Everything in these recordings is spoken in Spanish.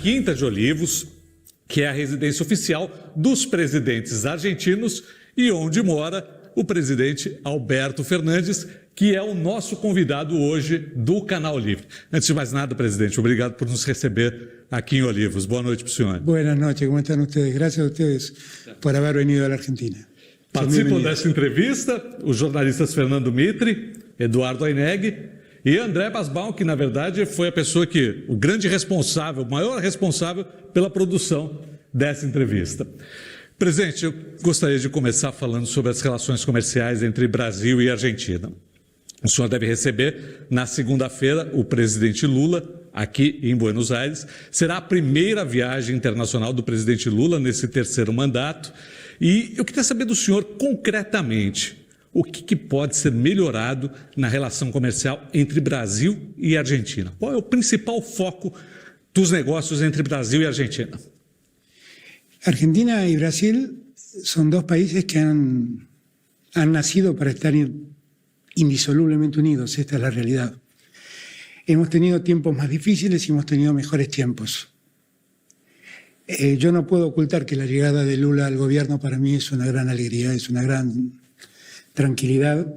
Quinta de Olivos, que é a residência oficial dos presidentes argentinos e onde mora o presidente Alberto Fernandes, que é o nosso convidado hoje do Canal Livre. Antes de mais nada, presidente, obrigado por nos receber aqui em Olivos. Boa noite para o senhor. Buenas noches, ¿cómo están ustedes? Gracias a ustedes por haber venido a la Argentina. Participam dessa entrevista os jornalistas Fernando Mitre, Eduardo Aineg e André Basbaum, que na verdade foi a pessoa que, o grande responsável, o maior responsável pela produção dessa entrevista. Presidente, eu gostaria de começar falando sobre as relações comerciais entre Brasil e Argentina. O senhor deve receber, na segunda-feira, o presidente Lula, aqui em Buenos Aires. Será a primeira viagem internacional do presidente Lula nesse terceiro mandato. E eu queria saber do senhor, concretamente, o que pode ser melhorado na relação comercial entre Brasil e Argentina. Qual é o principal foco dos negócios entre Brasil e Argentina? Argentina y Brasil son dos países que han nacido para estar indisolublemente unidos, esta es la realidad. Hemos tenido tiempos más difíciles y hemos tenido mejores tiempos. Yo no puedo ocultar que la llegada de Lula al gobierno para mí es una gran alegría, es una gran tranquilidad,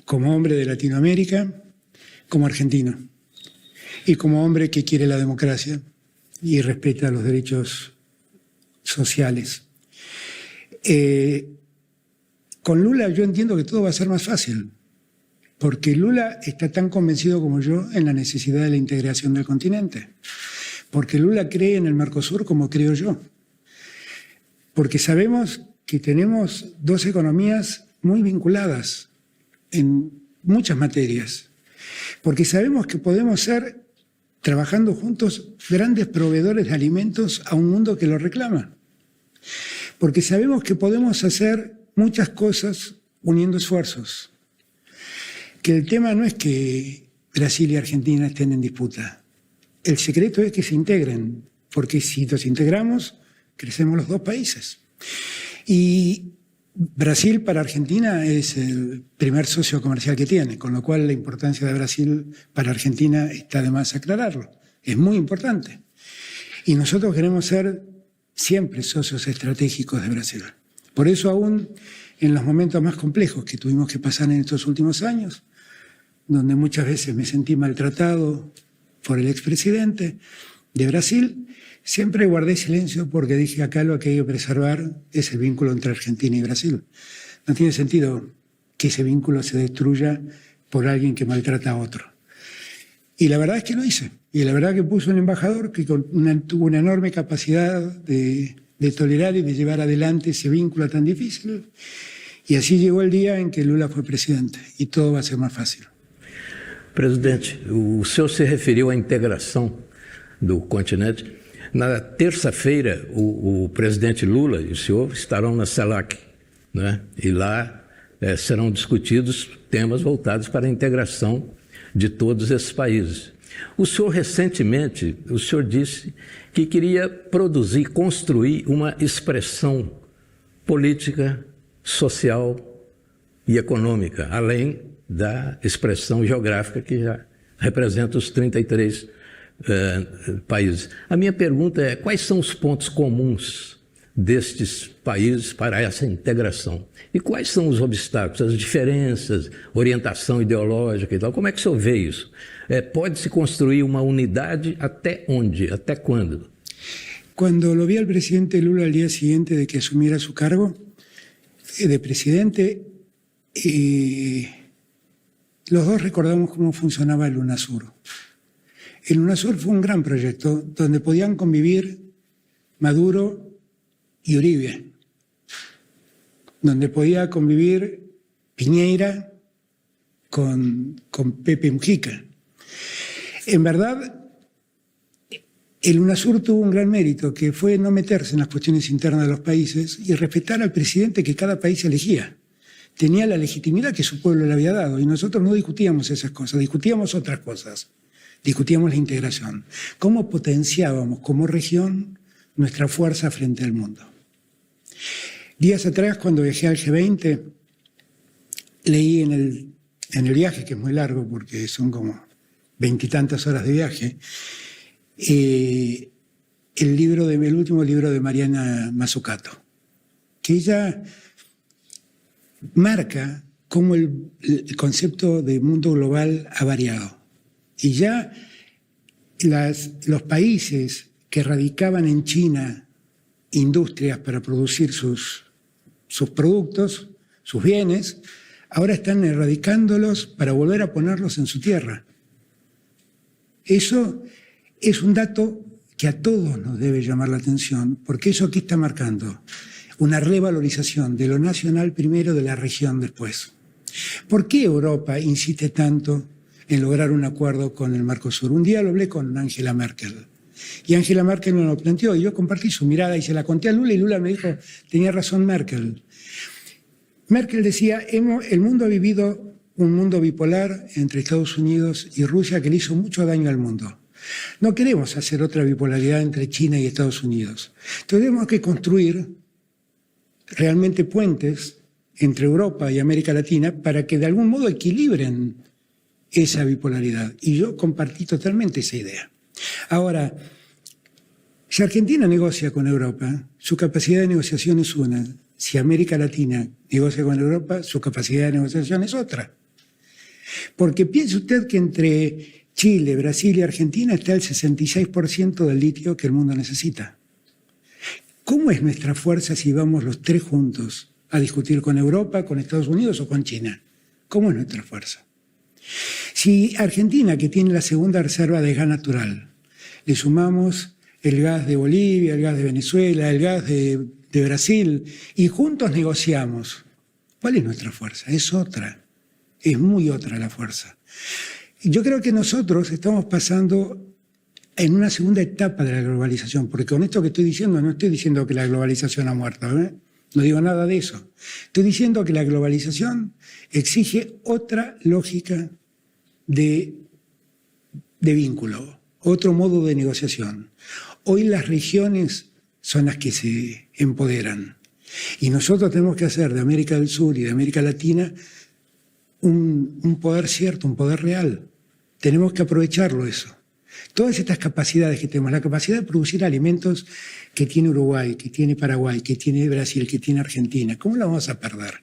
como hombre de Latinoamérica, como argentino, y como hombre que quiere la democracia y respeta los derechos sociales. Con Lula yo entiendo que todo va a ser más fácil, porque Lula está tan convencido como yo en la necesidad de la integración del continente, porque Lula cree en el Mercosur como creo yo, porque sabemos que tenemos dos economías muy vinculadas en muchas materias, porque sabemos que podemos ser, trabajando juntos, grandes proveedores de alimentos a un mundo que lo reclama. Porque sabemos que podemos hacer muchas cosas uniendo esfuerzos. Que el tema no es que Brasil y Argentina estén en disputa. El secreto es que se integren, porque si nos integramos, crecemos los dos países. Y Brasil para Argentina es el primer socio comercial que tiene, con lo cual la importancia de Brasil para Argentina está de más aclararlo. Es muy importante. Y nosotros queremos ser siempre socios estratégicos de Brasil. Por eso aún en los momentos más complejos que tuvimos que pasar en estos últimos años, donde muchas veces me sentí maltratado por el expresidente de Brasil, siempre guardé silencio porque dije acá lo que hay que preservar es el vínculo entre Argentina y Brasil. No tiene sentido que ese vínculo se destruya por alguien que maltrata a otro. Y la verdad es que lo hice. Y la verdad que puso un embajador que tuvo una enorme capacidad de tolerar y de llevar adelante ese vínculo tan difícil. Y así llegó el día en que Lula fue presidente. Y todo va a ser más fácil. Presidente, o senhor se referiu à integração do continente. Na terça-feira, o presidente Lula e o senhor estarão na CELAC, né? E lá serão discutidos temas voltados para a integração de todos esses países. O senhor recentemente, o senhor disse que queria produzir, construir uma expressão política, social e econômica, além da expressão geográfica que já representa os 33 países. A minha pergunta é, quais são os pontos comuns destes países para essa integração? E quais são os obstáculos, as diferenças, orientação ideológica e tal? Como é que o senhor vê isso? Pode-se construir uma unidade até onde? Até quando? Cuando lo vi al presidente Lula al día siguiente de que asumiera su cargo de presidente, los dos recordamos cómo funcionaba el UNASUR. El UNASUR fue un gran proyecto donde podían convivir Maduro y Uribe, donde podía convivir Piñera con Pepe Mujica. En verdad, el UNASUR tuvo un gran mérito, que fue no meterse en las cuestiones internas de los países y respetar al presidente que cada país elegía. Tenía la legitimidad que su pueblo le había dado y nosotros no discutíamos esas cosas, discutíamos otras cosas. Discutíamos la integración. ¿Cómo potenciábamos como región nuestra fuerza frente al mundo? Días atrás, cuando viajé al G20, leí en el viaje, que es muy largo porque son como 20 y tantas horas de viaje, el último libro de Mariana Mazzucato, que ella marca cómo el concepto de mundo global ha variado. Y ya los países que radicaban en China industrias para producir sus productos, sus bienes, ahora están erradicándolos para volver a ponerlos en su tierra. Eso es un dato que a todos nos debe llamar la atención, porque eso aquí está marcando una revalorización de lo nacional primero, de la región después. ¿Por qué Europa insiste tanto en lograr un acuerdo con el Mercosur? Un día lo hablé con Angela Merkel, y Angela Merkel me lo planteó, y yo compartí su mirada y se la conté a Lula, y Lula me dijo, tenía razón Merkel. Merkel decía, el mundo ha vivido un mundo bipolar entre Estados Unidos y Rusia que le hizo mucho daño al mundo. No queremos hacer otra bipolaridad entre China y Estados Unidos. Tenemos que construir realmente puentes entre Europa y América Latina para que de algún modo equilibren esa bipolaridad. Y yo compartí totalmente esa idea. Ahora, si Argentina negocia con Europa, su capacidad de negociación es una. Si América Latina negocia con Europa, su capacidad de negociación es otra. Porque piense usted que entre Chile, Brasil y Argentina está el 66% del litio que el mundo necesita. ¿Cómo es nuestra fuerza si vamos los tres juntos a discutir con Europa, con Estados Unidos o con China? ¿Cómo es nuestra fuerza? Si Argentina, que tiene la segunda reserva de gas natural, le sumamos el gas de Bolivia, el gas de Venezuela, el gas de Brasil, y juntos negociamos, ¿cuál es nuestra fuerza? Es otra, es muy otra la fuerza. Yo creo que nosotros estamos pasando en una segunda etapa de la globalización, porque con esto que estoy diciendo, no estoy diciendo que la globalización ha muerto, ¿eh? No digo nada de eso. Estoy diciendo que la globalización exige otra lógica de vínculo, otro modo de negociación. Hoy las regiones son las que se empoderan. Y nosotros tenemos que hacer de América del Sur y de América Latina un poder cierto, un poder real. Tenemos que aprovecharlo eso. Todas estas capacidades que tenemos, la capacidad de producir alimentos que tiene Uruguay, que tiene Paraguay, que tiene Brasil, que tiene Argentina, ¿cómo la vamos a perder?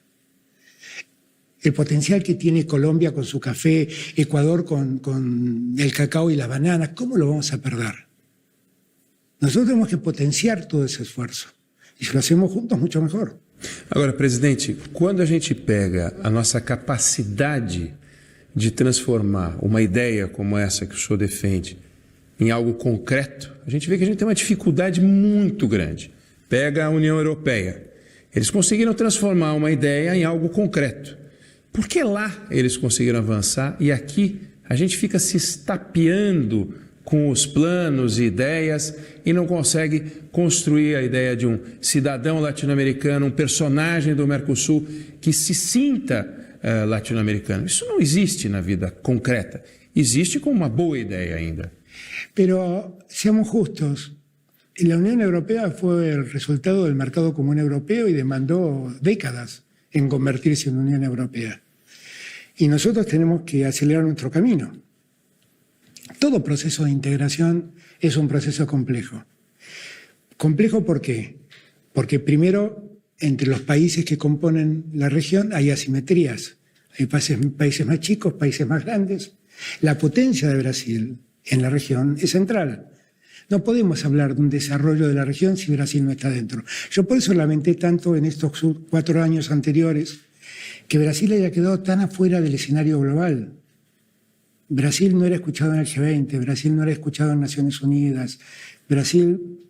El potencial que tiene Colombia con su café, Ecuador con el cacao y las bananas, ¿cómo lo vamos a perder? Nosotros tenemos que potenciar todo esse esforço. E se lo hacemos juntos, muito melhor. Agora, presidente, quando a gente pega a nossa capacidade de transformar uma ideia como essa que o senhor defende em algo concreto, a gente vê que a gente tem uma dificuldade muito grande. Pega a União Europeia. Eles conseguiram transformar uma ideia em algo concreto. Por que lá eles conseguiram avançar e aqui a gente fica se estapeando com os planos e ideias e não consegue construir a ideia de um cidadão latino-americano, um personagem do Mercosul que se sinta latino-americano? Isso não existe na vida concreta. Existe como uma boa ideia ainda. Pero seamos justos. La Unión Europea fue el resultado del mercado común europeo y demandó décadas en convertirse en Unión Europea. Y nosotros tenemos que acelerar nuestro camino. Todo proceso de integración es un proceso complejo. ¿Complejo por qué? Porque primero, entre los países que componen la región hay asimetrías. Hay países más chicos, países más grandes. La potencia de Brasil en la región es central. No podemos hablar de un desarrollo de la región si Brasil no está dentro. Yo por eso lamenté tanto en estos 4 años anteriores que Brasil haya quedado tan afuera del escenario global. Brasil no era escuchado en el G20, Brasil no era escuchado en Naciones Unidas, Brasil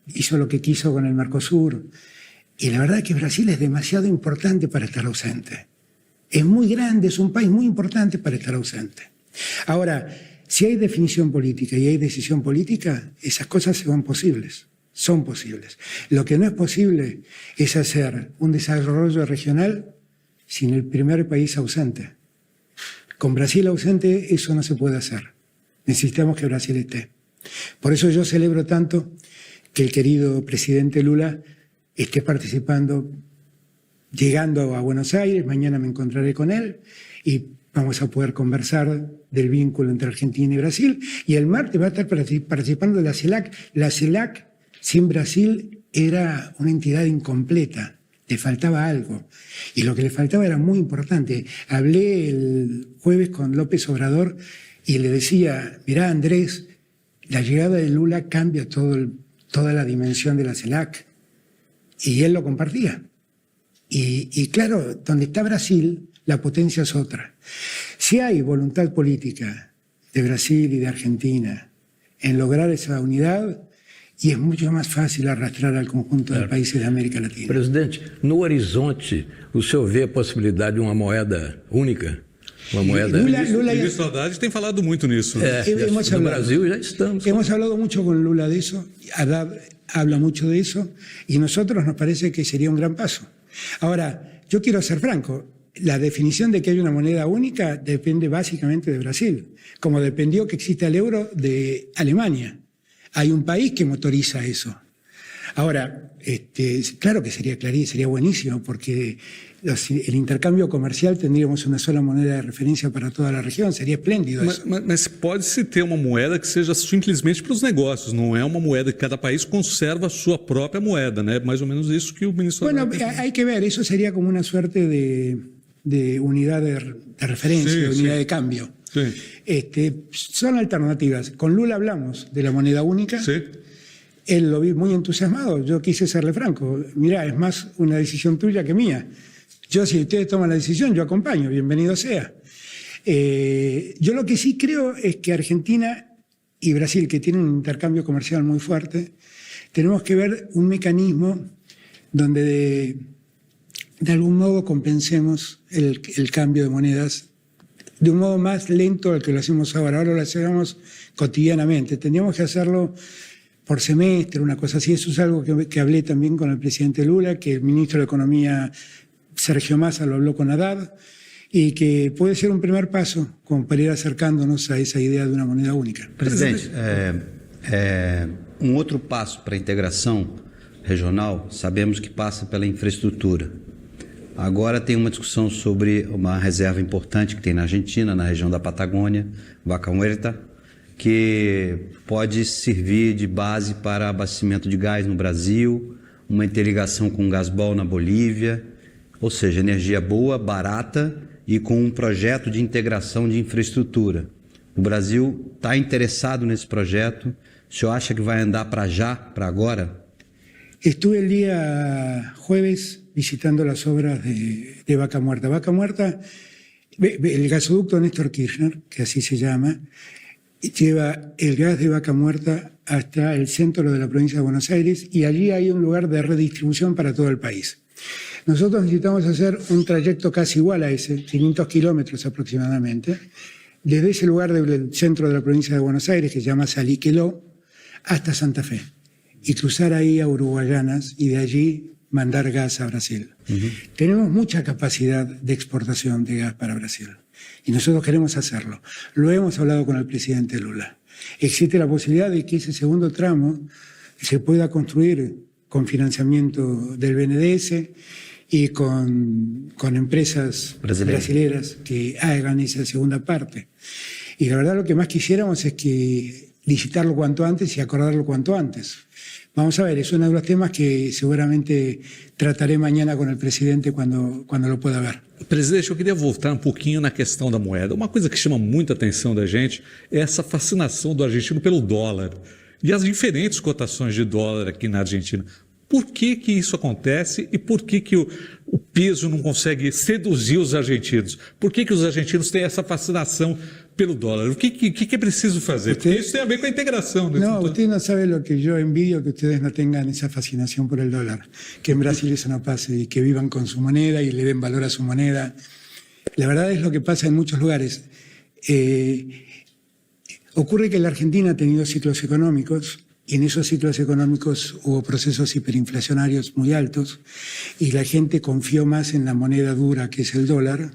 hizo lo que quiso con el Mercosur. Y la verdad es que Brasil es demasiado importante para estar ausente. Es muy grande, es un país muy importante para estar ausente. Ahora, si hay definición política y hay decisión política, esas cosas son posibles. Lo que no es posible es hacer un desarrollo regional sin el primer país ausente. Con Brasil ausente eso no se puede hacer. Necesitamos que Brasil esté. Por eso yo celebro tanto que el querido presidente Lula esté participando, llegando a Buenos Aires. Mañana me encontraré con él y vamos a poder conversar del vínculo entre Argentina y Brasil, y el martes va a estar participando de la CELAC. La CELAC sin Brasil era una entidad incompleta, le faltaba algo, y lo que le faltaba era muy importante. Hablé el jueves con López Obrador y le decía, mirá Andrés, la llegada de Lula cambia toda la dimensión de la CELAC, y él lo compartía. Y claro, donde está Brasil, la potencia es otra. Si hay voluntad política de Brasil y de Argentina en lograr esa unidad, y es mucho más fácil arrastrar al conjunto de países de América Latina. Presidente, no horizonte, o senhor vê a possibilidade de uma moeda única? Uma moeda... O ministro Haddad tem falado muito nisso. Né? No Brasil já estamos. Hemos hablado mucho con Lula de eso, Haddad habla mucho de eso, y nosotros nos parece que sería un gran paso. Ahora, yo quiero ser franco, la definición de que hay una moneda única depende básicamente de Brasil, como dependió que exista el euro de Alemania. Hay un país que motoriza eso. Ahora, claro que sería buenísimo, porque el intercambio comercial tendríamos una sola moneda de referencia para toda la región, sería espléndido eso. Mas pode-se ter uma moeda que seja simplesmente para os negócios, não é uma moeda que cada país conserva a sua própria moeda, né? Mais ou menos isso que o ministro... Bueno, hay que ver, eso sería como una suerte de unidad de referencia, sí, de unidad sí. de cambio. Sí. Son alternativas. Con Lula hablamos de la moneda única. Sí. Él lo vi muy entusiasmado. Yo quise serle franco. Mirá, es más una decisión tuya que mía. Yo, si ustedes toman la decisión, yo acompaño. Bienvenido sea. Yo lo que sí creo es que Argentina y Brasil, que tienen un intercambio comercial muy fuerte, tenemos que ver un mecanismo donde de algún modo compensemos el cambio de monedas de un modo más lento al que lo hacemos ahora. Ahora lo hacemos cotidianamente. Tendríamos que hacerlo por semestre, una cosa así. Eso es algo que hablé también con el presidente Lula, que el ministro de Economía, Sergio Massa, lo habló con Haddad, y que puede ser un primer paso como para ir acercándonos a esa idea de una moneda única. Presidente, outro passo para a integração regional, sabemos que passa pela infraestrutura. Agora tem uma discussão sobre uma reserva importante que tem na Argentina, na região da Patagônia, Vaca Muerta, que pode servir de base para abastecimento de gás no Brasil, uma interligação com o Gasbol na Bolívia, ou seja, energia boa, barata e com um projeto de integração de infraestrutura. O Brasil está interessado nesse projeto. O senhor acha que vai andar para já, para agora? Estuve el día jueves visitando las obras de Vaca Muerta. Vaca Muerta, el gasoducto Néstor Kirchner, que así se llama, lleva el gas de Vaca Muerta hasta el centro de la provincia de Buenos Aires, y allí hay un lugar de redistribución para todo el país. Nosotros necesitamos hacer un trayecto casi igual a ese, 500 kilómetros aproximadamente, desde ese lugar del centro de la provincia de Buenos Aires, que se llama Salí-Queló, hasta Santa Fe, y cruzar ahí a Uruguayanas y de allí mandar gas a Brasil. Tenemos mucha capacidad de exportación de gas para Brasil y nosotros queremos hacerlo. Lo hemos hablado con el presidente Lula. Existe la posibilidad de que ese segundo tramo se pueda construir con financiamiento del BNDES y con empresas brasileras que hagan esa segunda parte. Y la verdad lo que más quisiéramos es que licitarlo cuanto antes y acordarlo cuanto antes. Vamos a ver, es uno de los temas que seguramente trataré mañana con el presidente cuando lo pueda ver. Presidente, eu queria voltar um pouquinho na questão da moeda. Uma coisa que chama muita atenção da gente é essa fascinação do argentino pelo dólar e as diferentes cotações de dólar aqui na Argentina. Por que que isso acontece e por que que o peso não consegue seduzir os argentinos? Por que que os argentinos têm essa fascinação pelo dólar? O que é preciso fazer? Porque isso tem a ver com a integração. No, usted no sabe lo que yo envidio, que ustedes no tengan esa fascinación por el dólar, que en Brasil eso no pase y que vivan con su moneda y le den valor a su moneda. La verdad es lo que pasa en muchos lugares. Ocurre que la Argentina ha tenido ciclos económicos y en esos ciclos económicos hubo procesos hiperinflacionarios muy altos y la gente confió más en la moneda dura, que es el dólar,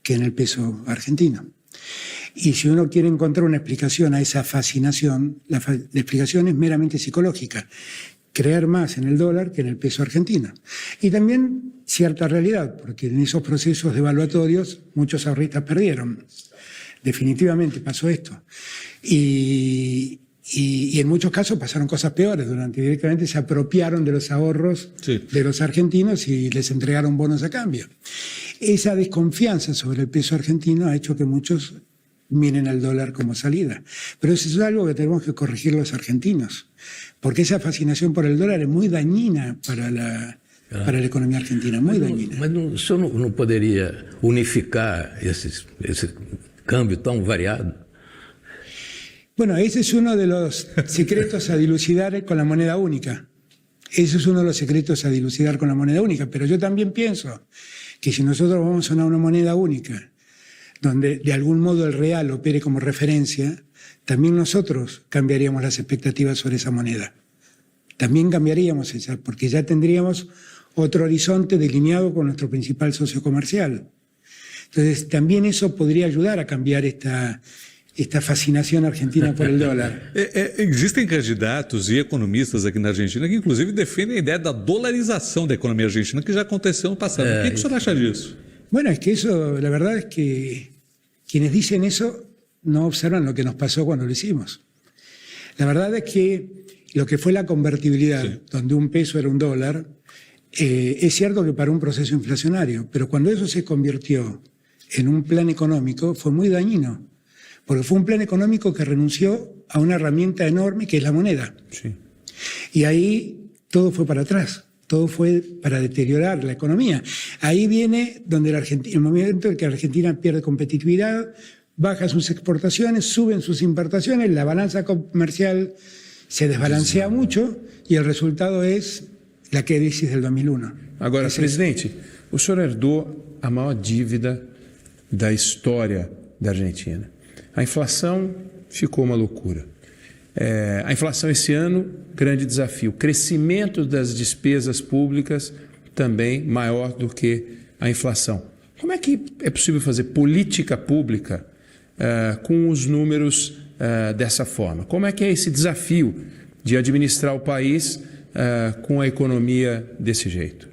que en el peso argentino. Y si uno quiere encontrar una explicación a esa fascinación, la explicación es meramente psicológica. creer más en el dólar que en el peso argentino. Y también cierta realidad, porque en esos procesos devaluatorios muchos ahorristas perdieron. Definitivamente pasó esto. Y en muchos casos pasaron cosas peores. Directamente se apropiaron de los ahorros de los argentinos y les entregaron bonos a cambio. Esa desconfianza sobre el peso argentino ha hecho que muchos miren al dólar como salida. Pero eso es algo que tenemos que corregir los argentinos, porque esa fascinación por el dólar es muy dañina para la economía argentina, muy dañina. Mas o senhor não poderia unificar esse câmbio tão variado? Bueno, ese es uno de los secretos a dilucidar con la moneda única. Ese es uno de los secretos a dilucidar con la moneda única. Pero yo también pienso que si nosotros vamos a una moneda única, donde de algún modo el real opere como referencia, también nosotros cambiaríamos las expectativas sobre esa moneda. También cambiaríamos esa, porque ya tendríamos otro horizonte delineado con nuestro principal socio comercial. Entonces, también eso podría ayudar a cambiar esta fascinación argentina por el dólar. Existem candidatos e economistas aqui na Argentina que, inclusive, defendem a ideia da dolarização da economia argentina, que já aconteceu no passado. O que o senhor acha disso? Bueno, es que eso, la verdad es que quienes dicen eso no observan lo que nos pasó cuando lo hicimos. La verdad es que lo que fue la convertibilidad, donde un peso era un dólar, es cierto que para un proceso inflacionario, pero cuando eso se convirtió en un plan económico fue muy dañino, porque fue un plan económico que renunció a una herramienta enorme que es la moneda. Sí. Y ahí todo fue para atrás. Todo fue para deteriorar la economía. Ahí viene donde el momento en que la Argentina pierde competitividad, baja sus exportaciones, suben sus importaciones, la balanza comercial se desbalancea mucho y el resultado es la crisis del 2001. Agora, presidente, o senhor herdou a maior dívida da história da Argentina. A inflação ficou uma loucura. A inflação esse ano, grande desafio. O crescimento das despesas públicas também maior do que a inflação. Como é que é possível fazer política pública com os números dessa forma? Como é que é esse desafio de administrar o país com a economia desse jeito?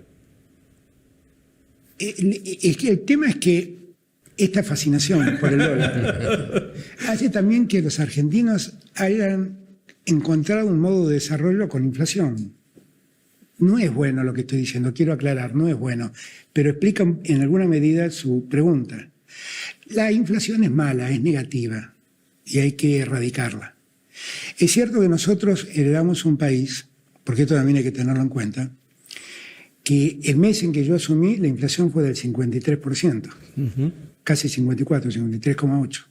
El tema es que esta fascinación por el dólar hace también que los argentinos hayan encontrado un modo de desarrollo con inflación. No es bueno lo que estoy diciendo, quiero aclarar, no es bueno, pero explica en alguna medida su pregunta. La inflación es mala, es negativa y hay que erradicarla. Es cierto que nosotros heredamos un país, porque esto también hay que tenerlo en cuenta, que el mes en que yo asumí la inflación fue del 53%. Casi 54, 53,8.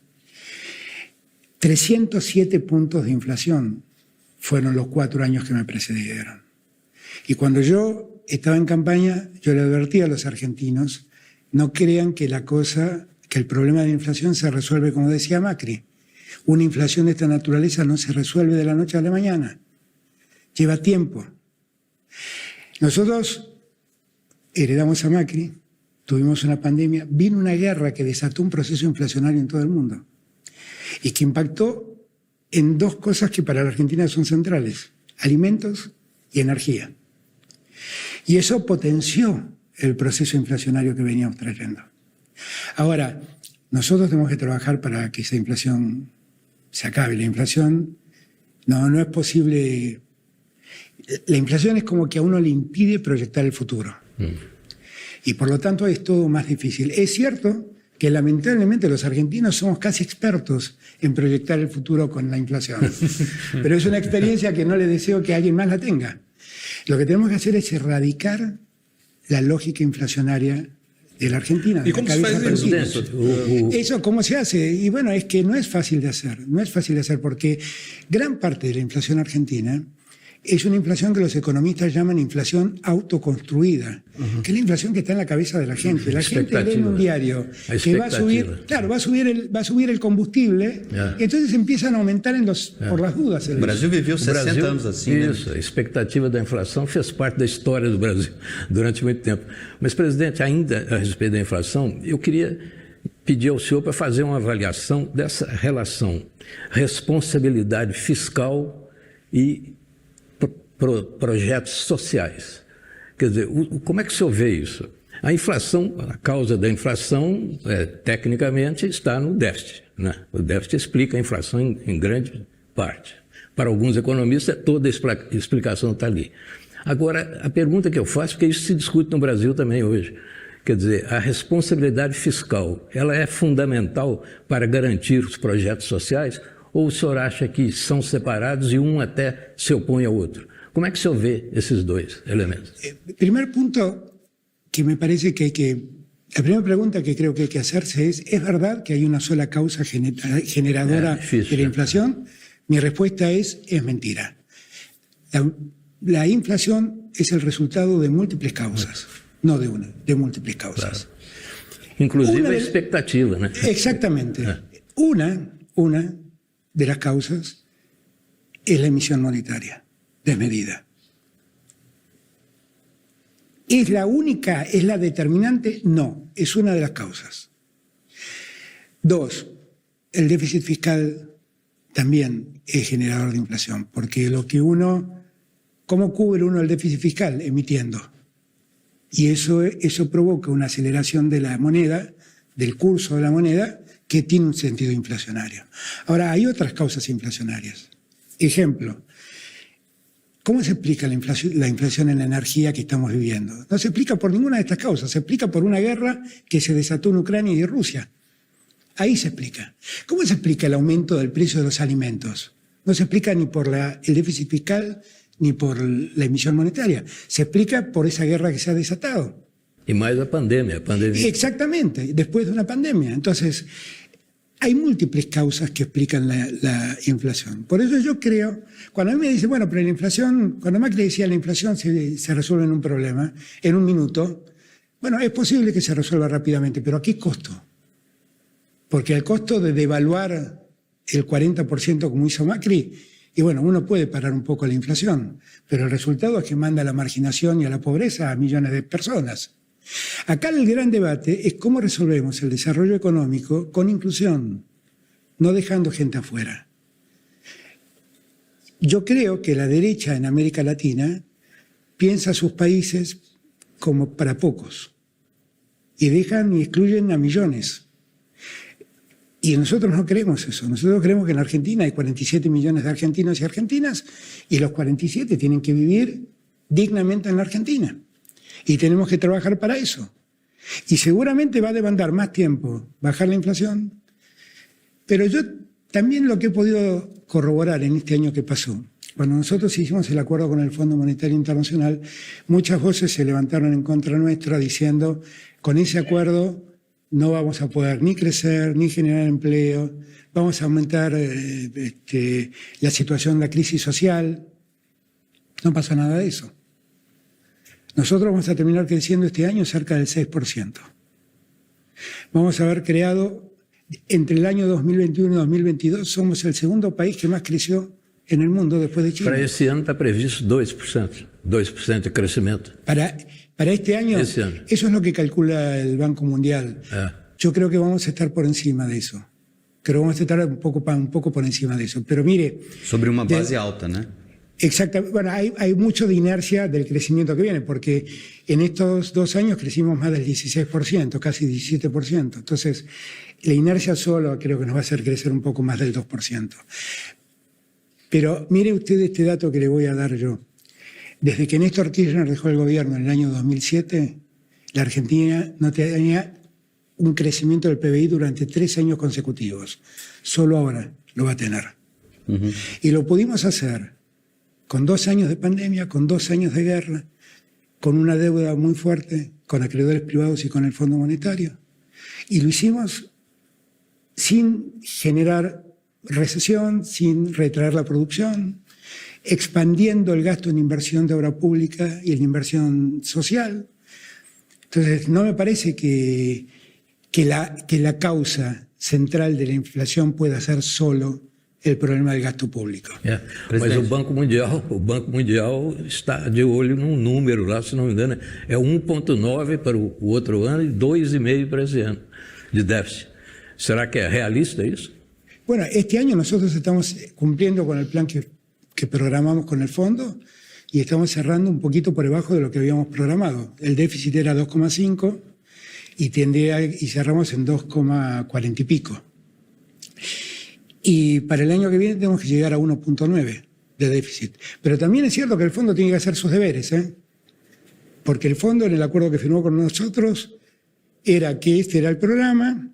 307 puntos de inflación fueron los 4 años que me precedieron. Y cuando yo estaba en campaña, yo le advertí a los argentinos, no crean que el problema de la inflación se resuelve como decía Macri. Una inflación de esta naturaleza no se resuelve de la noche a la mañana. Lleva tiempo. Nosotros heredamos a Macri, tuvimos una pandemia, vino una guerra que desató un proceso inflacionario en todo el mundo y que impactó en 2 cosas que para la Argentina son centrales, alimentos y energía. Y eso potenció el proceso inflacionario que veníamos trayendo. Ahora, nosotros tenemos que trabajar para que esa inflación se acabe. La inflación no es posible. La inflación es como que a uno le impide proyectar el futuro. Y por lo tanto es todo más difícil. Es cierto que lamentablemente los argentinos somos casi expertos en proyectar el futuro con la inflación. Pero es una experiencia que no le deseo que alguien más la tenga. Lo que tenemos que hacer es erradicar la lógica inflacionaria de la Argentina. ¿Y cómo se hace eso? Eso, ¿cómo se hace? Y bueno, es que no es fácil de hacer. No es fácil de hacer porque gran parte de la inflación argentina es una inflación que los economistas llaman inflación autoconstruida, que es la inflación que está en la cabeza de la gente. La gente lee en un diario que va a subir, claro, va a subir el combustible, y entonces empiezan a aumentar por las dudas. O Brasil viveu 60 anos assim, Isso, a expectativa da inflação fez parte da história do Brasil durante muito tempo. Mas, presidente, ainda a respeito da inflação, eu queria pedir ao senhor para fazer uma avaliação dessa relação responsabilidade fiscal e projetos sociais. Quer dizer, como é que o senhor vê isso? A inflação, a causa da inflação, tecnicamente, está no déficit, né? O déficit explica a inflação em grande parte. Para alguns economistas, toda a explicação está ali. Agora, a pergunta que eu faço, porque isso se discute no Brasil também hoje, quer dizer, a responsabilidade fiscal, ela é fundamental para garantir os projetos sociais, ou o senhor acha que são separados e um até se opõe ao outro? Como é que o senhor vê esses dois elementos? Primer punto que me parece que hay que... La primera pregunta que creo que hay que hacerse ¿es verdad que hay una sola causa generadora de la inflación? Mi respuesta es mentira. La inflación es el resultado de múltiples causas, no de una, de múltiples causas. Claro. Inclusive a expectativa, ¿no? Exactamente. Una de las causas es la emisión monetaria desmedida. ¿Es la única? ¿Es la determinante? No, es una de las causas. 2, el déficit fiscal también es generador de inflación, porque ¿cómo cubre uno el déficit fiscal? Emitiendo. Y eso provoca una aceleración de la moneda, del curso de la moneda, que tiene un sentido inflacionario. Ahora, hay otras causas inflacionarias. Ejemplo, ¿cómo se explica la inflación en la energía que estamos viviendo? No se explica por ninguna de estas causas, se explica por una guerra que se desató en Ucrania y Rusia. Ahí se explica. ¿Cómo se explica el aumento del precio de los alimentos? No se explica ni por el déficit fiscal ni por la emisión monetaria. Se explica por esa guerra que se ha desatado. Y más la pandemia. Exactamente, después de una pandemia. Entonces, hay múltiples causas que explican la inflación. Por eso yo creo, cuando a mí me dicen, bueno, pero la inflación, cuando Macri decía la inflación se resuelve en un problema, en un minuto, bueno, es posible que se resuelva rápidamente, pero ¿a qué costo? Porque al costo de devaluar el 40% como hizo Macri, y bueno, uno puede parar un poco la inflación, pero el resultado es que manda a la marginación y a la pobreza a millones de personas. Acá el gran debate es cómo resolvemos el desarrollo económico con inclusión, no dejando gente afuera. Yo creo que la derecha en América Latina piensa a sus países como para pocos y dejan y excluyen a millones. Y nosotros no creemos eso. Nosotros creemos que en Argentina hay 47 millones de argentinos y argentinas y los 47 tienen que vivir dignamente en la Argentina. Y tenemos que trabajar para eso. Y seguramente va a demandar más tiempo bajar la inflación. Pero yo también lo que he podido corroborar en este año que pasó, cuando nosotros hicimos el acuerdo con el Fondo Monetario Internacional, muchas voces se levantaron en contra nuestra diciendo, con ese acuerdo no vamos a poder ni crecer, ni generar empleo, vamos a aumentar la situación, la crisis social. No pasa nada de eso. Nosotros vamos a terminar creciendo este año cerca del 6%. Vamos a haber creado, entre el año 2021 y 2022, somos el segundo país que más creció en el mundo después de China. Para esse ano está previsto 2%, 2% de crecimiento. Para este año, eso es lo que calcula el Banco Mundial. Yo creo que vamos a estar por encima de eso. Creo que vamos a estar un poco por encima de eso. Pero mire... Sobre una base alta, ¿no? Exactamente. Bueno, hay mucho de inercia del crecimiento que viene, porque en estos 2 años crecimos más del 16%, casi 17%. Entonces, la inercia solo creo que nos va a hacer crecer un poco más del 2%. Pero mire usted este dato que le voy a dar yo. Desde que Néstor Kirchner dejó el gobierno en el año 2007, la Argentina no tenía un crecimiento del PBI durante 3 años consecutivos. Solo ahora lo va a tener. Y lo pudimos hacer con 2 años de pandemia, con 2 años de guerra, con una deuda muy fuerte, con acreedores privados y con el Fondo Monetario. Y lo hicimos sin generar recesión, sin retraer la producción, expandiendo el gasto en inversión de obra pública y en inversión social. Entonces, no me parece que la causa central de la inflación pueda ser solo el problema del gasto público. Mas o Banco Mundial está de olho num número lá, se não me engano, é 1,9 para o outro ano e 2,5 para esse ano de déficit. ¿Será que es realista eso? Bueno, este año nosotros estamos cumpliendo con el plan que programamos con el fondo. y estamos cerrando un poquito por debajo de lo que habíamos programado. El déficit era 2,5 y cerramos en 2,40 y pico. Y para el año que viene tenemos que llegar a 1,9 de déficit. Pero también es cierto que el fondo tiene que hacer sus deberes, porque el fondo, en el acuerdo que firmó con nosotros, era que este era el programa,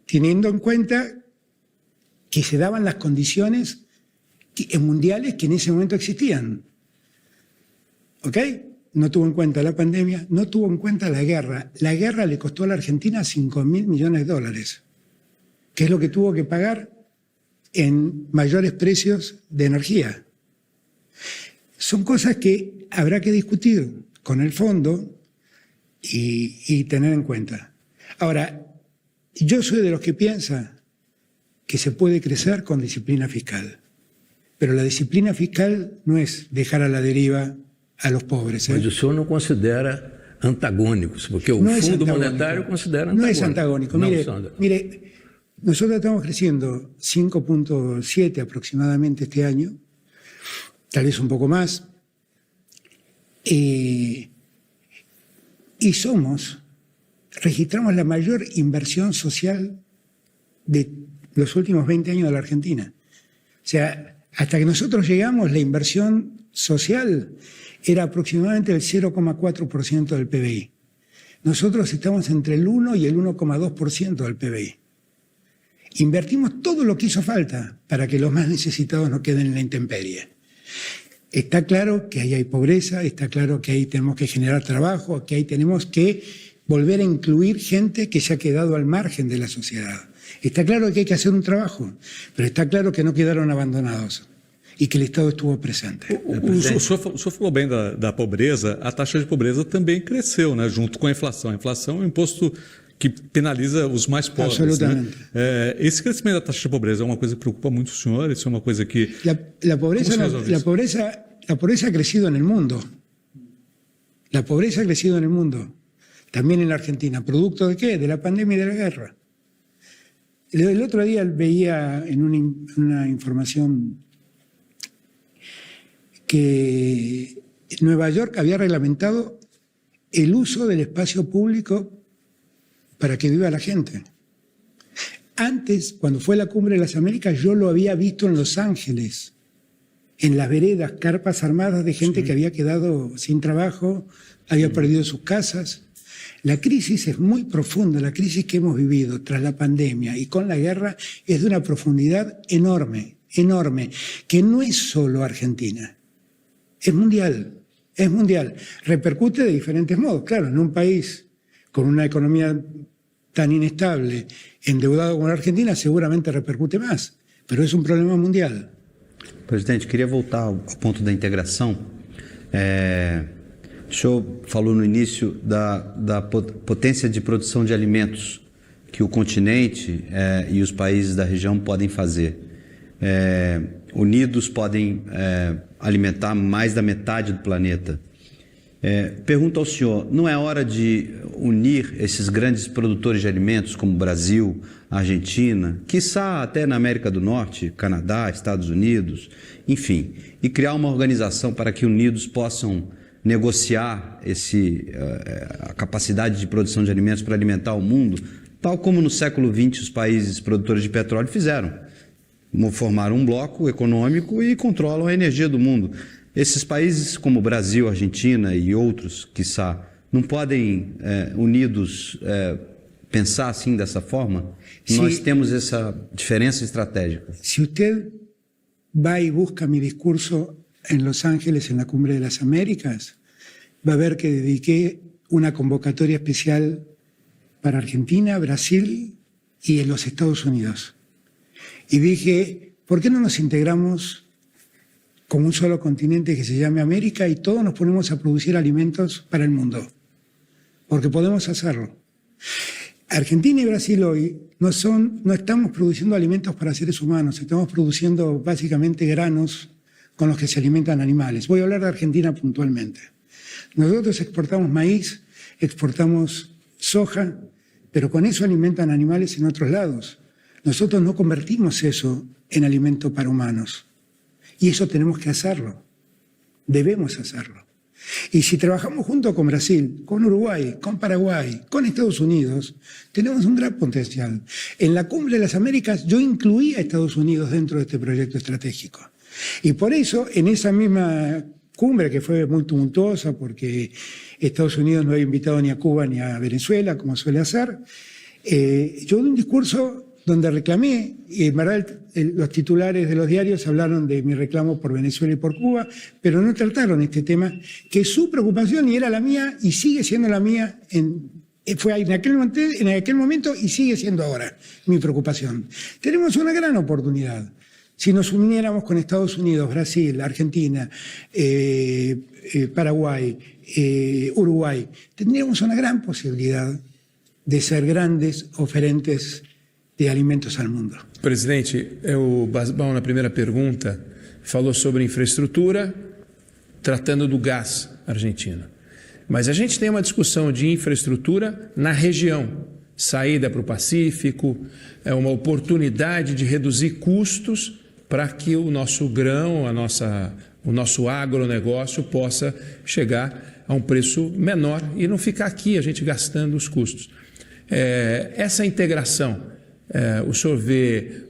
teniendo en cuenta que se daban las condiciones mundiales que en ese momento existían. ¿Ok? No tuvo en cuenta la pandemia, no tuvo en cuenta la guerra. La guerra le costó a la Argentina $5.000 millones, que es lo que tuvo que pagar en mayores precios de energía. Son cosas que habrá que discutir con el fondo y tener en cuenta. Ahora, yo soy de los que piensa que se puede crecer con disciplina fiscal, pero la disciplina fiscal no es dejar a la deriva a los pobres. Mas o senhor não considera antagônicos, porque o Fundo Monetário considera antagônico. No es antagónico. Mire, nosotros estamos creciendo 5.7 aproximadamente este año, tal vez un poco más, y registramos la mayor inversión social de los últimos 20 años de la Argentina. O sea, hasta que nosotros llegamos, la inversión social era aproximadamente el 0,4% del PBI. Nosotros estamos entre el 1 y el 1,2% del PBI. Invertimos todo lo que hizo falta para que los más necesitados no queden en la intemperie. Está claro que ahí hay pobreza, está claro que ahí tenemos que generar trabajo, que ahí tenemos que volver a incluir gente que se ha quedado al margen de la sociedad. Está claro que hay que hacer un trabajo, pero está claro que no quedaron abandonados e que o Estado estuvo presente. O senhor falou bem da pobreza. A taxa de pobreza também cresceu, né, junto com a inflação. A inflação é um imposto que penaliza os mais pobres. Absolutamente. Né? Esse crescimento da taxa de pobreza é uma coisa que preocupa muito o senhor? Isso é uma coisa que... La pobreza ha crecido en el mundo. La pobreza ha crecido en el mundo. También en la Argentina. ¿Producto de qué? De la pandemia y de la guerra. El otro día veía en una información que Nueva York había reglamentado el uso del espacio público para que viva la gente. Antes, cuando fue la Cumbre de las Américas, yo lo había visto en Los Ángeles, en las veredas, carpas armadas de gente que había quedado sin trabajo, había perdido sus casas. La crisis es muy profunda, la crisis que hemos vivido tras la pandemia y con la guerra es de una profundidad enorme, enorme, que no es solo Argentina, es mundial, es mundial. Repercute de diferentes modos, claro, en un país con una economía tan inestable, endeudado como la Argentina, seguramente repercute más, pero es un problema mundial. Presidente, queria voltar ao ponto da integração. O senhor falou no início da potência de produção de alimentos que o continente e os países da região podem fazer. Unidos podem alimentar mais da metade do planeta. Pergunto ao senhor, não é hora de unir esses grandes produtores de alimentos como Brasil, Argentina, quiçá até na América do Norte, Canadá, Estados Unidos, enfim, e criar uma organização para que unidos possam negociar a capacidade de produção de alimentos para alimentar o mundo, tal como no século XX os países produtores de petróleo fizeram. Formaram um bloco econômico e controlam a energia do mundo. Esses países como Brasil, Argentina e outros, quiçá, não podem, unidos, pensar assim, dessa forma? Nós temos essa diferença estratégica. Se usted va y busca mi discurso en Los Ángeles en la Cumbre de las Américas, va a ver que dediqué una convocatoria especial para Argentina, Brasil y en los Estados Unidos. Y dije, ¿por qué no nos integramos como un solo continente que se llame América y todos nos ponemos a producir alimentos para el mundo? Porque podemos hacerlo. Argentina y Brasil hoy no estamos produciendo alimentos para seres humanos, estamos produciendo básicamente granos con los que se alimentan animales. Voy a hablar de Argentina puntualmente. Nosotros exportamos maíz, exportamos soja, pero con eso alimentan animales en otros lados. Nosotros no convertimos eso en alimento para humanos. Y eso tenemos que hacerlo. Debemos hacerlo. Y si trabajamos junto con Brasil, con Uruguay, con Paraguay, con Estados Unidos, tenemos un gran potencial. En la Cumbre de las Américas yo incluí a Estados Unidos dentro de este proyecto estratégico. Y por eso, en esa misma cumbre, que fue muy tumultuosa porque Estados Unidos no había invitado ni a Cuba ni a Venezuela, como suele hacer, yo di un discurso donde reclamé, y en verdad los titulares de los diarios hablaron de mi reclamo por Venezuela y por Cuba, pero no trataron este tema, que su preocupación y era la mía y sigue siendo la mía, fue en aquel momento y sigue siendo ahora mi preocupación. Tenemos una gran oportunidad. Si nos uniéramos con Estados Unidos, Brasil, Argentina, Paraguay, Uruguay, tendríamos una gran posibilidad de ser grandes oferentes de alimentos al mundo. Presidente, o Basbão, na primeira pergunta, falou sobre infraestrutura, tratando do gás argentino. Mas a gente tem uma discussão de infraestrutura na região, saída para o Pacífico, é uma oportunidade de reduzir custos para que o nosso grão, o nosso agronegócio possa chegar a um preço menor e não ficar aqui a gente gastando os custos. Essa integração, o senhor vê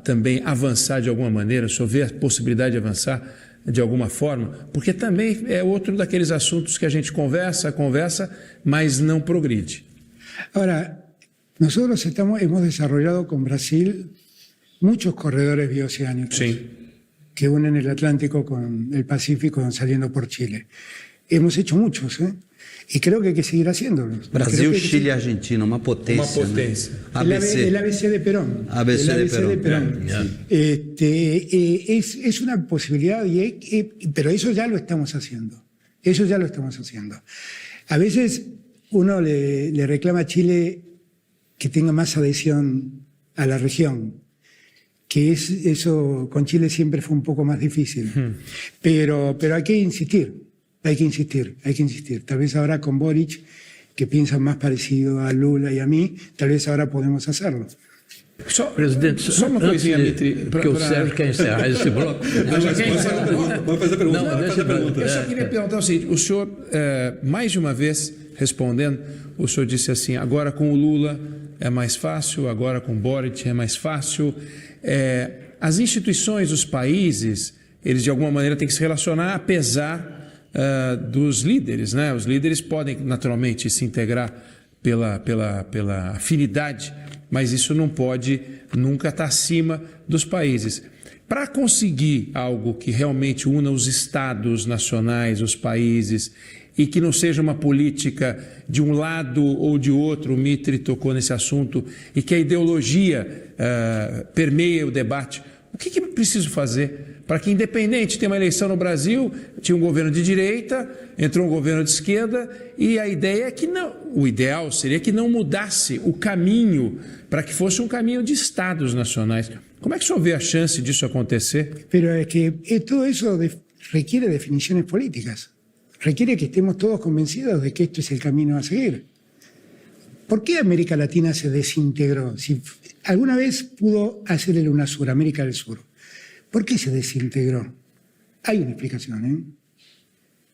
também avançar de alguma maneira? O senhor vê a possibilidade de avançar de alguma forma? Porque também é outro daqueles assuntos que a gente conversa, mas não progride. Ahora, nosotros hemos desarrollado con Brasil muchos corredores bioceánicos que unen el Atlántico con el Pacífico saliendo por Chile. Hemos hecho muchos, y creo que hay que seguir haciéndolos. Brasil, Chile y Argentina, una potencia. Uma potência. ¿No? ABC. El ABC de Perón. ABC de Perón. Es una posibilidad, pero eso ya lo estamos haciendo. Eso ya lo estamos haciendo. A veces uno le reclama a Chile que tenga más adhesión a la región, que eso con Chile siempre fue un poco más difícil. Pero hay que insistir. Hay que insistir. Tal vez ahora con Boric, que piensa más parecido a Lula y a mí, tal vez ahora podemos hacerlo. Presidente, só uma coisinha, Mitri. Porque o Sérgio quer encerrar esse bloco. Vamos fazer a pergunta. Eu só queria perguntar o seguinte, o senhor, mais de uma vez, respondendo, o senhor disse assim, agora com o Lula é mais fácil, agora com o Boric é mais fácil. As instituições, os países, eles de alguma maneira têm que se relacionar apesar dos líderes, né? Os líderes podem naturalmente se integrar pela afinidade, mas isso não pode nunca estar acima dos países. Para conseguir algo que realmente una os estados nacionais, os países, e que não seja uma política de um lado ou de outro, o Mitri tocou nesse assunto, e que a ideologia permeie o debate, o que é preciso fazer para que, independente, tem uma eleição no Brasil, tinha um governo de direita, entrou um governo de esquerda, e a ideia é que não, o ideal seria que não mudasse o caminho para que fosse um caminho de estados nacionais. Como é que o senhor vê a chance disso acontecer? Pero es que todo eso requiere definiciones políticas. Requiere que estemos todos convencidos de que esto es el camino a seguir. ¿Por qué América Latina se desintegró? Si alguna vez pudo hacer el UNASUR, América del Sur, ¿por qué se desintegró? Hay una explicación,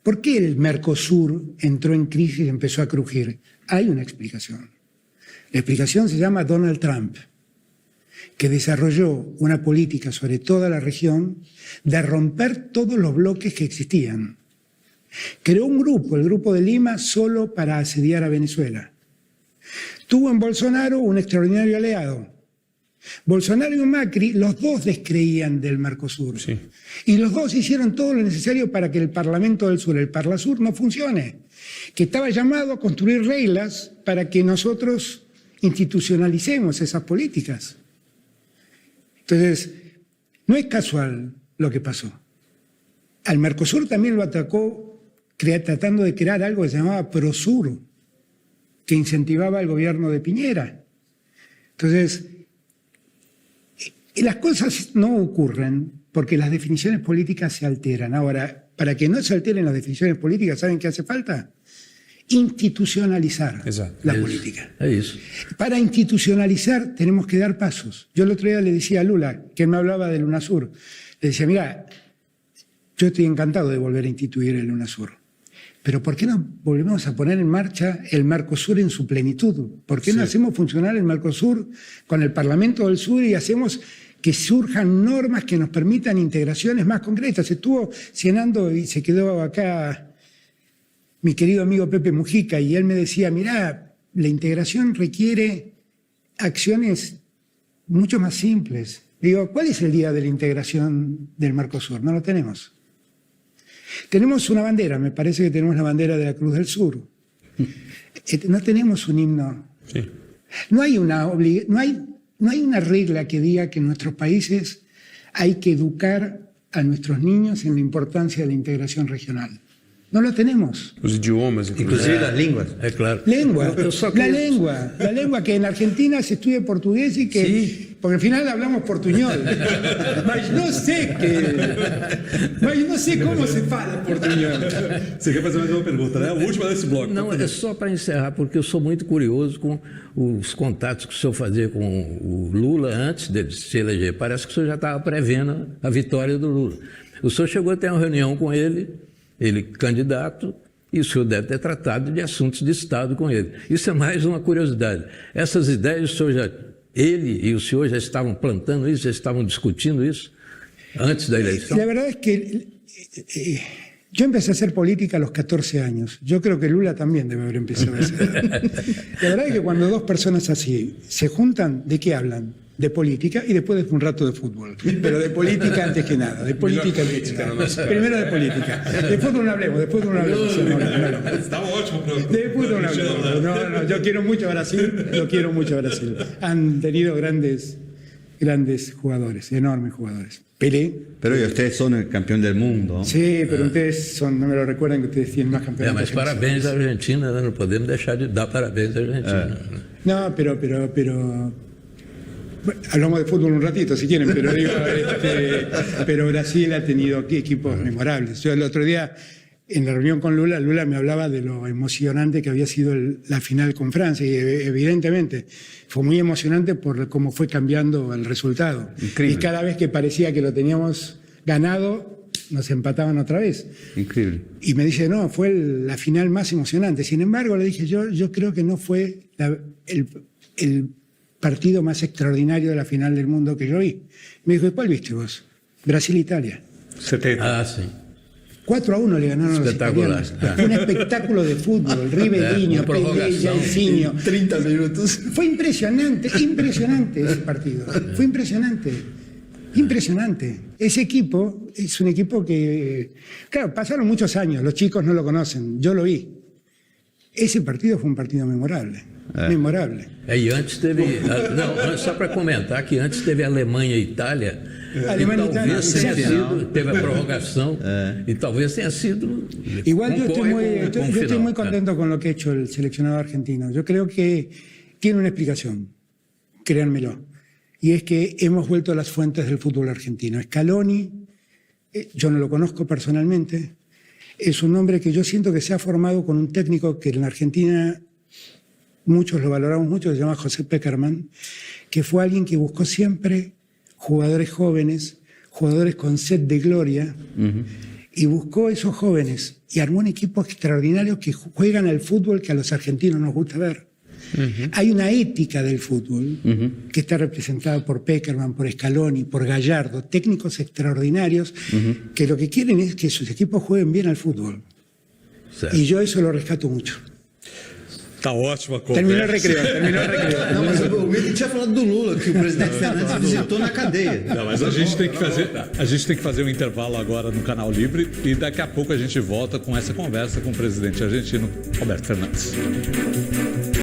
¿Por qué el Mercosur entró en crisis y empezó a crujir? Hay una explicación. La explicación se llama Donald Trump, que desarrolló una política sobre toda la región de romper todos los bloques que existían. Creó un grupo, el Grupo de Lima, solo para asediar a Venezuela. Tuvo en Bolsonaro un extraordinario aliado. Bolsonaro y Macri, los dos descreían del Mercosur. Sí. Y los dos hicieron todo lo necesario para que el Parlamento del Sur, el Parlasur, no funcione. Que estaba llamado a construir reglas para que nosotros institucionalicemos esas políticas. Entonces, no es casual lo que pasó. Al Mercosur también lo atacó tratando de crear algo que se llamaba Prosur, que incentivaba al gobierno de Piñera. Entonces, las cosas no ocurren porque las definiciones políticas se alteran. Ahora, para que no se alteren las definiciones políticas, ¿saben qué hace falta? Institucionalizar la política. Para institucionalizar tenemos que dar pasos. Yo el otro día le decía a Lula, que él me hablaba del UNASUR, le decía, mira, Yo estoy encantado de volver a instituir el UNASUR. Pero ¿por qué no volvemos a poner en marcha el Mercosur en su plenitud? ¿Por qué no hacemos funcionar el Mercosur con el Parlamento del Sur y hacemos que surjan normas que nos permitan integraciones más concretas? Estuvo cenando y se quedó acá mi querido amigo Pepe Mujica y él me decía, mirá, la integración requiere acciones mucho más simples. Digo, ¿cuál es el día de la integración del Mercosur? No lo tenemos. Tenemos una bandera, me parece que tenemos la bandera de la Cruz del Sur. No tenemos un himno. Sí. No hay una regla que diga que en nuestros países hay que educar a nuestros niños en la importancia de la integración regional. No lo tenemos. Os idiomas, Inclusive las línguas. É claro. Lengua, Eu só la queria- lengua que en Argentina se estudia portugués y que, Sí. porque al final hablamos portuñol. Mas no sé cómo se fala portuñol. Você quer fazer mais uma pergunta, né? A última desse bloco. Não, é só para encerrar, porque eu sou muito curioso com os contatos que o senhor fazia com o Lula antes dele se eleger. Parece que o senhor já estava prevendo a vitória do Lula. O senhor chegou a ter uma reunião com ele candidato, e o senhor deve ter tratado de assuntos de Estado com ele. Isso é mais uma curiosidade. Essas ideias, ele e o senhor já estavam plantando isso, já estavam discutindo isso antes da eleição? La verdad es que yo empecé a hacer política a los 14 años. Yo creo que Lula también debe haber empezado a hacer. La verdad es que cuando dos personas así se juntan, ¿de qué hablan? De política y después de un rato de fútbol. Pero de política antes que nada. De política antes que nada. Primero de política. De fútbol no hablemos, después no hablemos. Estava ótimo para Después no hablemos. No, yo quiero mucho a Brasil, lo quiero mucho a Brasil. Han tenido grandes jugadores, enormes jugadores. Pelé. Pero ustedes son el campeón del mundo. Sí, pero ustedes no me lo recuerdan que ustedes tienen más campeonatos. Mas que parabéns à Argentina, né? Não podemos deixar de dar parabéns à Argentina. No, pero bueno, hablamos de fútbol un ratito si quieren, pero digo, pero Brasil ha tenido equipos memorables. Yo el otro día en la reunión con Lula me hablaba de lo emocionante que había sido la final con Francia y evidentemente fue muy emocionante por cómo fue cambiando el resultado. Increíble. Y cada vez que parecía que lo teníamos ganado, nos empataban otra vez. Increíble. Y me dice, no, fue la final más emocionante. Sin embargo, le dije, yo creo que no fue el partido más extraordinario de la final del mundo que yo vi. Me dijo, ¿y cuál viste vos? Brasil-Italia. 70. Ah, sim. 4-1 le ganaron a los Espectacular. italianos. Fue un espectáculo de fútbol. Riverinho, Una prorrogación. Pelé, Jairzinho. 30 minutos. Fue impresionante ese partido. Fue impresionante. Ese equipo es un equipo que, claro, pasaron muchos años, los chicos no lo conocen, yo lo vi. Esse partido foi um partido memorável. Memorável. E antes teve. Não, só para comentar que antes teve Alemanha e Itália. Alemanha e Itália, talvez tenha sido, teve a prorrogação. E talvez tenha sido. Igual yo estoy final. muy contento con lo que ha hecho el seleccionado argentino. Yo creo que tiene una explicación, créanmelo. Y es que hemos vuelto a las fuentes del fútbol argentino. Scaloni, yo no lo conozco personalmente, es un hombre que yo siento que se ha formado con un técnico que en la Argentina muchos lo valoramos mucho, que se llama José Peckerman, que fue alguien que buscó siempre jugadores jóvenes, jugadores con sed de gloria, y buscó esos jóvenes y armó un equipo extraordinario que juegan al fútbol que a los argentinos nos gusta ver. Hay una ética del fútbol que está representada por Peckerman, por Scaloni, por Gallardo, técnicos extraordinarios que lo que quieren es que sus equipos jueguen bien al fútbol. Certo. Y yo eso lo rescato mucho. Tá ótima a conversa. Terminou o recreio. Não, mas o Milton tinha falado do Lula, que o presidente Fernandes visitou na cadeia. Não, mas a gente tem que fazer um intervalo agora no Canal Livre e daqui a pouco a gente volta com essa conversa com o presidente argentino, Roberto Fernandes.